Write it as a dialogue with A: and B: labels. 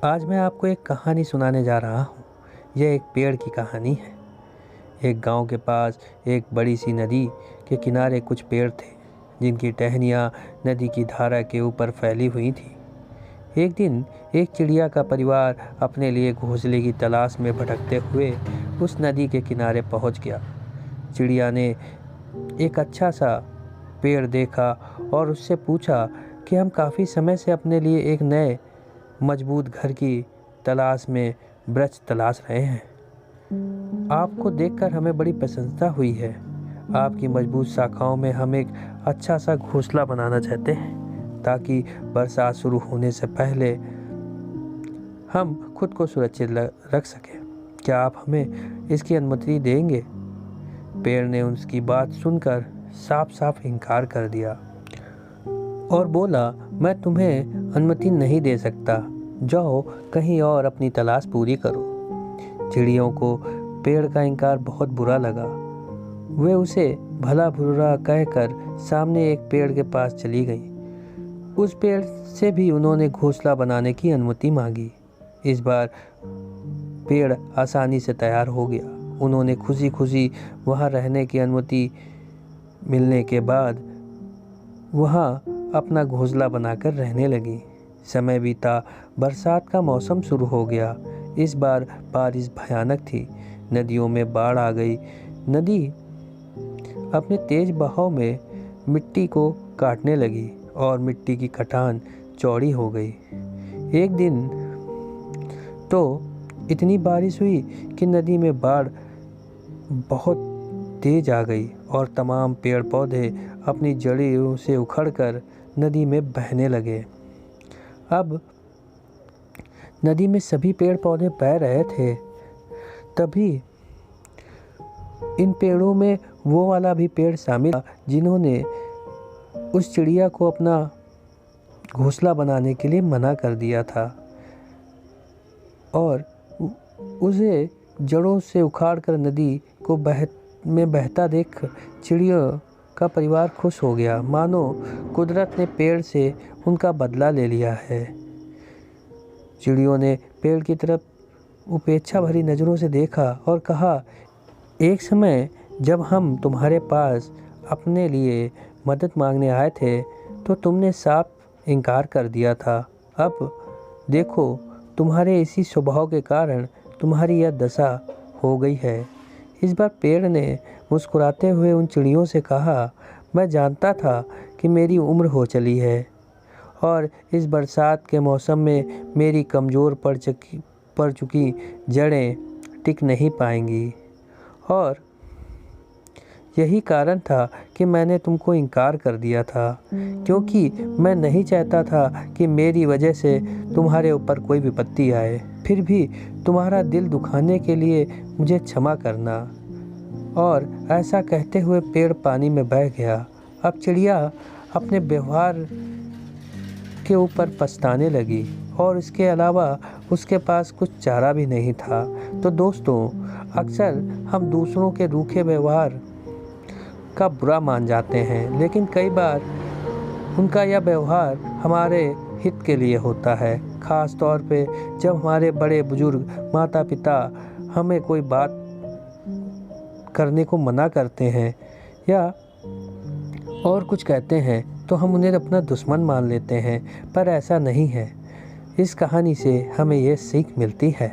A: आज मैं आपको एक कहानी सुनाने जा रहा हूँ। यह एक पेड़ की कहानी है। एक गांव के पास एक बड़ी सी नदी के किनारे कुछ पेड़ थे, जिनकी टहनियाँ नदी की धारा के ऊपर फैली हुई थी। एक दिन एक चिड़िया का परिवार अपने लिए घोंसले की तलाश में भटकते हुए उस नदी के किनारे पहुँच गया। चिड़िया ने एक अच्छा सा पेड़ देखा और उससे पूछा कि हम काफ़ी समय से अपने लिए एक नए मजबूत घर की तलाश में वृक्ष तलाश रहे हैं। आपको देखकर हमें बड़ी प्रसन्नता हुई है। आपकी मजबूत शाखाओं में हम एक अच्छा सा घोंसला बनाना चाहते हैं, ताकि बरसात शुरू होने से पहले हम खुद को सुरक्षित रख सकें। क्या आप हमें इसकी अनुमति देंगे? पेड़ ने उसकी बात सुनकर साफ साफ इनकार कर दिया और बोला, मैं तुम्हें अनुमति नहीं दे सकता। जाओ कहीं और अपनी तलाश पूरी करो। चिड़ियों को पेड़ का इनकार बहुत बुरा लगा। वे उसे भला बुरा कहकर सामने एक पेड़ के पास चली गईं। उस पेड़ से भी उन्होंने घोंसला बनाने की अनुमति मांगी। इस बार पेड़ आसानी से तैयार हो गया। उन्होंने खुशी खुशी वहाँ रहने की अनुमति मिलने के बाद वहाँ अपना घोंसला बनाकर रहने लगी। समय बीता, बरसात का मौसम शुरू हो गया। इस बार बारिश भयानक थी। नदियों में बाढ़ आ गई। नदी अपने तेज बहाव में मिट्टी को काटने लगी और मिट्टी की कटान चौड़ी हो गई। एक दिन तो इतनी बारिश हुई कि नदी में बाढ़ बहुत तेज आ गई और तमाम पेड़ पौधे अपनी जड़ों से उखड़कर नदी में बहने लगे। अब नदी में सभी पेड़ पौधे बह रहे थे। तभी इन पेड़ों में वो वाला भी पेड़ शामिल था जिन्होंने उस चिड़िया को अपना घोंसला बनाने के लिए मना कर दिया था, और उसे जड़ों से उखाड़कर नदी को बहता देख चिड़ियों का परिवार खुश हो गया, मानो कुदरत ने पेड़ से उनका बदला ले लिया है। चिड़ियों ने पेड़ की तरफ उपेक्षा भरी नज़रों से देखा और कहा, एक समय जब हम तुम्हारे पास अपने लिए मदद मांगने आए थे तो तुमने साफ इनकार कर दिया था। अब देखो, तुम्हारे इसी स्वभाव के कारण तुम्हारी यह दशा हो गई है। इस बार पेड़ ने मुस्कुराते हुए उन चिड़ियों से कहा, मैं जानता था कि मेरी उम्र हो चली है और इस बरसात के मौसम में मेरी कमज़ोर पड़ चुकी जड़ें टिक नहीं पाएंगी, और यही कारण था कि मैंने तुमको इनकार कर दिया था, क्योंकि मैं नहीं चाहता था कि मेरी वजह से तुम्हारे ऊपर कोई विपत्ति आए। फिर भी तुम्हारा दिल दुखाने के लिए मुझे क्षमा करना। और ऐसा कहते हुए पेड़ पानी में बह गया। अब चिड़िया अपने व्यवहार के ऊपर पछताने लगी और इसके अलावा उसके पास कुछ चारा भी नहीं था। तो दोस्तों, अक्सर हम दूसरों के रूखे व्यवहार का बुरा मान जाते हैं, लेकिन कई बार उनका यह व्यवहार हमारे हित के लिए होता है। ख़ास तौर पे जब हमारे बड़े बुजुर्ग माता पिता हमें कोई बात करने को मना करते हैं या और कुछ कहते हैं तो हम उन्हें अपना दुश्मन मान लेते हैं, पर ऐसा नहीं है। इस कहानी से हमें ये सीख मिलती है।